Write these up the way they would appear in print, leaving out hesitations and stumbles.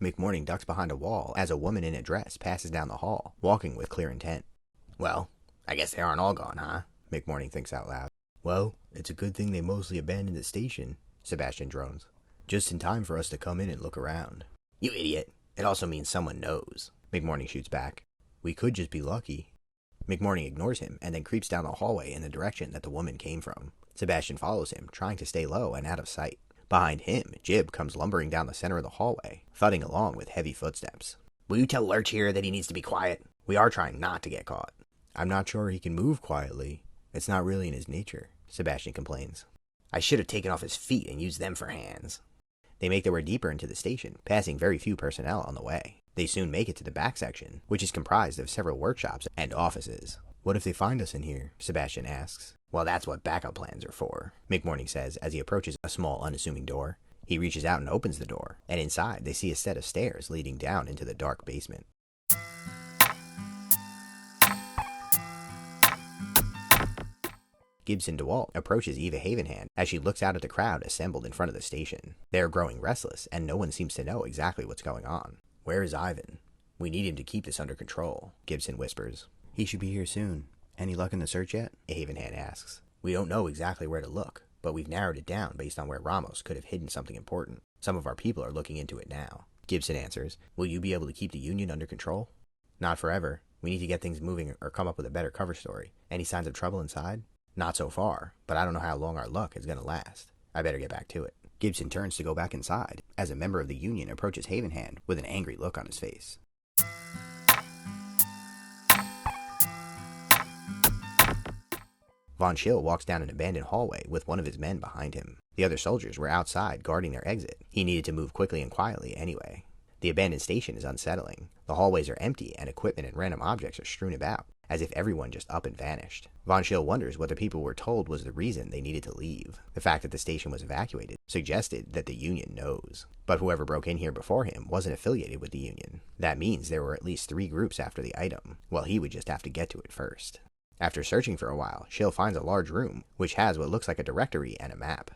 McMorning ducks behind a wall as a woman in a dress passes down the hall, walking with clear intent. Well, I guess they aren't all gone, huh? McMorning thinks out loud. Well, it's a good thing they mostly abandoned the station, Sebastian drones. Just in time for us to come in and look around. You idiot. It also means someone knows, McMorning shoots back. We could just be lucky. McMorning ignores him and then creeps down the hallway in the direction that the woman came from. Sebastian follows him, trying to stay low and out of sight. Behind him, Jib comes lumbering down the center of the hallway, thudding along with heavy footsteps. Will you tell Lurch here that he needs to be quiet? We are trying not to get caught. I'm not sure he can move quietly. It's not really in his nature, Sebastian complains. I should have taken off his feet and used them for hands. They make their way deeper into the station, passing very few personnel on the way. They soon make it to the back section, which is comprised of several workshops and offices. What if they find us in here? Sebastian asks. Well, that's what backup plans are for, McMorning says as he approaches a small, unassuming door. He reaches out and opens the door, and inside they see a set of stairs leading down into the dark basement. Gibson DeWalt approaches Eva Havenhand as she looks out at the crowd assembled in front of the station. They are growing restless, and no one seems to know exactly what's going on. Where is Ivan? We need him to keep this under control, Gibson whispers. He should be here soon. Any luck in the search yet? Havenhand asks. We don't know exactly where to look, but we've narrowed it down based on where Ramos could have hidden something important. Some of our people are looking into it now. Gibson answers. Will you be able to keep the Union under control? Not forever. We need to get things moving or come up with a better cover story. Any signs of trouble inside? Not so far, but I don't know how long our luck is going to last. I better get back to it. Gibson turns to go back inside as a member of the Union approaches Havenhand with an angry look on his face. Von Schill walks down an abandoned hallway with one of his men behind him. The other soldiers were outside guarding their exit. He needed to move quickly and quietly anyway. The abandoned station is unsettling. The hallways are empty and equipment and random objects are strewn about, as if everyone just up and vanished. Von Schill wonders what the people were told was the reason they needed to leave. The fact that the station was evacuated suggested that the Union knows. But whoever broke in here before him wasn't affiliated with the Union. That means there were at least 3 groups after the item. Well, he would just have to get to it first. After searching for a while, Schill finds a large room, which has what looks like a directory and a map.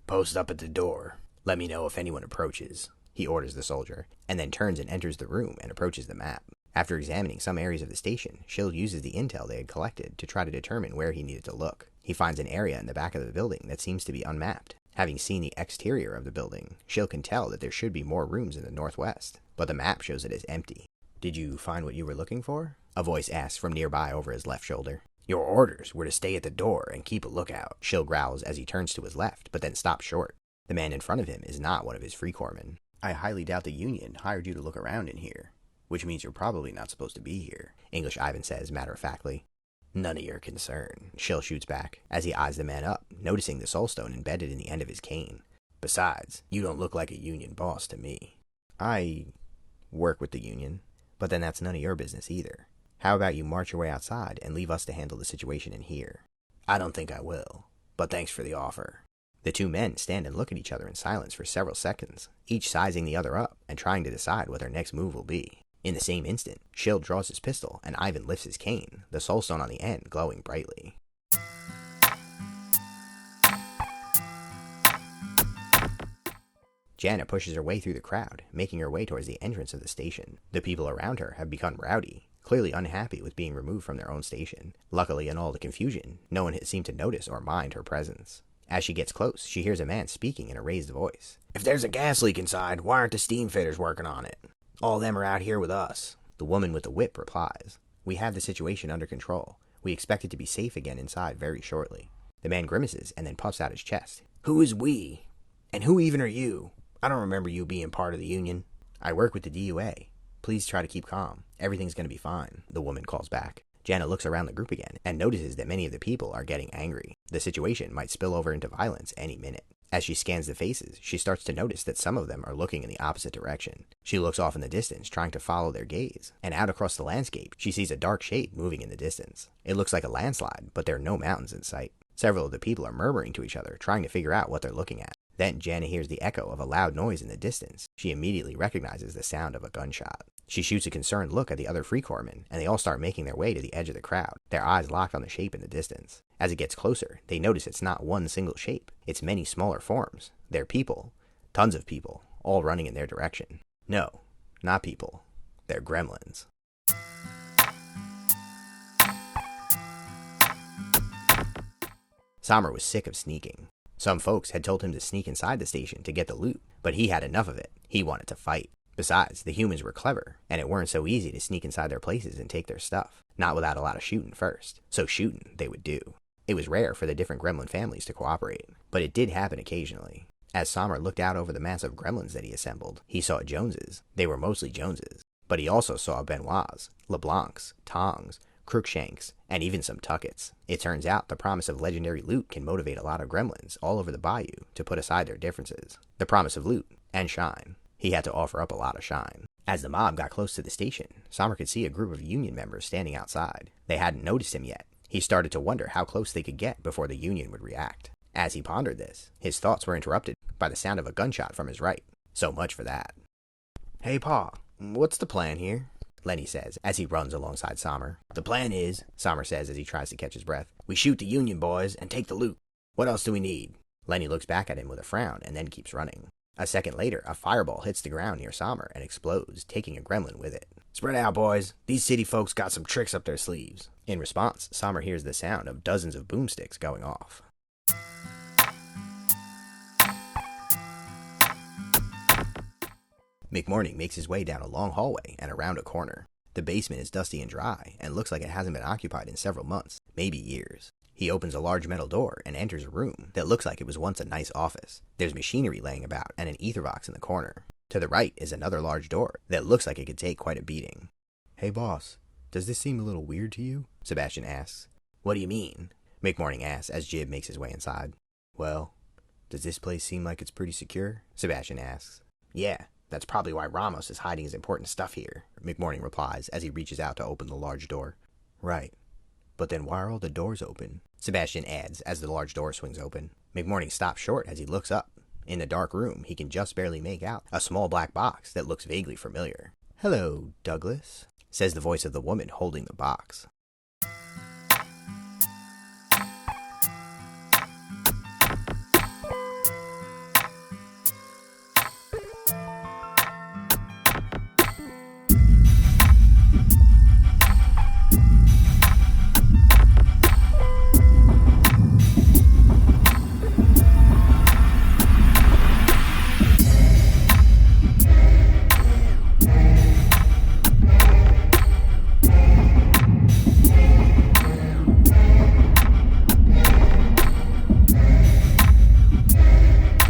Post up at the door. Let me know if anyone approaches, he orders the soldier, and then turns and enters the room and approaches the map. After examining some areas of the station, Schill uses the intel they had collected to try to determine where he needed to look. He finds an area in the back of the building that seems to be unmapped. Having seen the exterior of the building, Schill can tell that there should be more rooms in the northwest, but the map shows it as empty. Did you find what you were looking for? A voice asks from nearby over his left shoulder. Your orders were to stay at the door and keep a lookout, Schill growls as he turns to his left, but then stops short. The man in front of him is not one of his free corpsmen. I highly doubt the Union hired you to look around in here, which means you're probably not supposed to be here, English Ivan says matter-of-factly. None of your concern, Schill shoots back, as he eyes the man up, noticing the soulstone embedded in the end of his cane. Besides, you don't look like a Union boss to me. I work with the Union, but then that's none of your business either. How about you march your way outside and leave us to handle the situation in here? I don't think I will, but thanks for the offer. The 2 men stand and look at each other in silence for several seconds, each sizing the other up and trying to decide what their next move will be. In the same instant, Schill draws his pistol and Ivan lifts his cane, the soulstone on the end glowing brightly. Janet pushes her way through the crowd, making her way towards the entrance of the station. The people around her have become rowdy, clearly unhappy with being removed from their own station. Luckily, in all the confusion, no one has seemed to notice or mind her presence. As she gets close, she hears a man speaking in a raised voice. If there's a gas leak inside, why aren't the steam fitters working on it? All of them are out here with us. The woman with the whip replies. We have the situation under control. We expect it to be safe again inside very shortly. The man grimaces and then puffs out his chest. Who is we? And who even are you? I don't remember you being part of the Union. I work with the DUA. Please try to keep calm. Everything's going to be fine, the woman calls back. Janet looks around the group again and notices that many of the people are getting angry. The situation might spill over into violence any minute. As she scans the faces, she starts to notice that some of them are looking in the opposite direction. She looks off in the distance, trying to follow their gaze, and out across the landscape, she sees a dark shape moving in the distance. It looks like a landslide, but there are no mountains in sight. Several of the people are murmuring to each other, trying to figure out what they're looking at. Then Janet hears the echo of a loud noise in the distance. She immediately recognizes the sound of a gunshot. She shoots a concerned look at the other free corpsmen, and they all start making their way to the edge of the crowd, their eyes locked on the shape in the distance. As it gets closer, they notice it's not one single shape. It's many smaller forms. They're people. Tons of people, all running in their direction. No, not people. They're gremlins. Sommer was sick of sneaking. Some folks had told him to sneak inside the station to get the loot, but he had enough of it. He wanted to fight. Besides, the humans were clever, and it weren't so easy to sneak inside their places and take their stuff, not without a lot of shooting first. So shooting they would do. It was rare for the different gremlin families to cooperate, but it did happen occasionally. As Sommer looked out over the mass of gremlins that he assembled, he saw Joneses. They were mostly Joneses, but he also saw Benoits, LeBlancs, Tongs, Crookshanks, and even some Tuckets. It turns out the promise of legendary loot can motivate a lot of gremlins all over the bayou to put aside their differences. The promise of loot and shine. He had to offer up a lot of shine. As the mob got close to the station, Sommer could see a group of Union members standing outside. They hadn't noticed him yet. He started to wonder how close they could get before the Union would react. As he pondered this, his thoughts were interrupted by the sound of a gunshot from his right. So much for that. "Hey, Pa, what's the plan here?" Lenny says as he runs alongside Sommer. "The plan is," Sommer says as he tries to catch his breath, "we shoot the Union boys and take the loot. What else do we need?" Lenny looks back at him with a frown and then keeps running. A second later, a fireball hits the ground near Sommer and explodes, taking a gremlin with it. "Spread out, boys. These city folks got some tricks up their sleeves." In response, Sommer hears the sound of dozens of boomsticks going off. McMorning makes his way down a long hallway and around a corner. The basement is dusty and dry and looks like it hasn't been occupied in several months, maybe years. He opens a large metal door and enters a room that looks like it was once a nice office. There's machinery laying about and an ether box in the corner. To the right is another large door that looks like it could take quite a beating. "Hey boss, does this seem a little weird to you?" Sebastian asks. "What do you mean?" McMorning asks as Jib makes his way inside. "Well, does this place seem like it's pretty secure?" Sebastian asks. "Yeah, that's probably why Ramos is hiding his important stuff here," McMorning replies as he reaches out to open the large door. "Right. But then why are all the doors open?" Sebastian adds as the large door swings open. McMorning stops short as he looks up. In the dark room, he can just barely make out a small black box that looks vaguely familiar. "Hello, Douglas," says the voice of the woman holding the box.